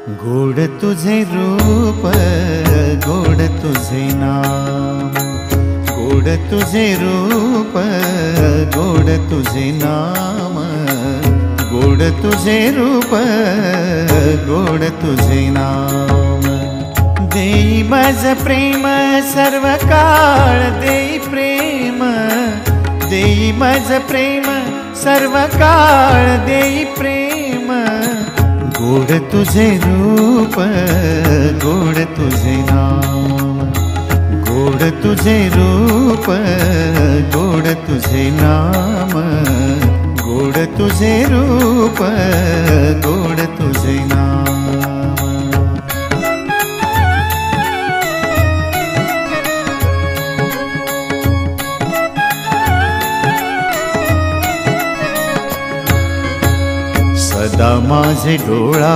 गोड तुझे रूप, गोड तुझे नाम, गोड तुझे रूप, गोड तुझे नाम, गोड तुझे रूप, गोड तुझे नाम। देई मज प्रेम सर्व काळ, देई प्रेम, देई मज प्रेम सर्व काळ, देई प्रेम। गोड तुझे रूप, गोड तुझे नाम, गोड तुझे रूप, गोड तुझे नाम, गोड तुझे रूप, गोड तुझे नाम। सदा माझे डोळा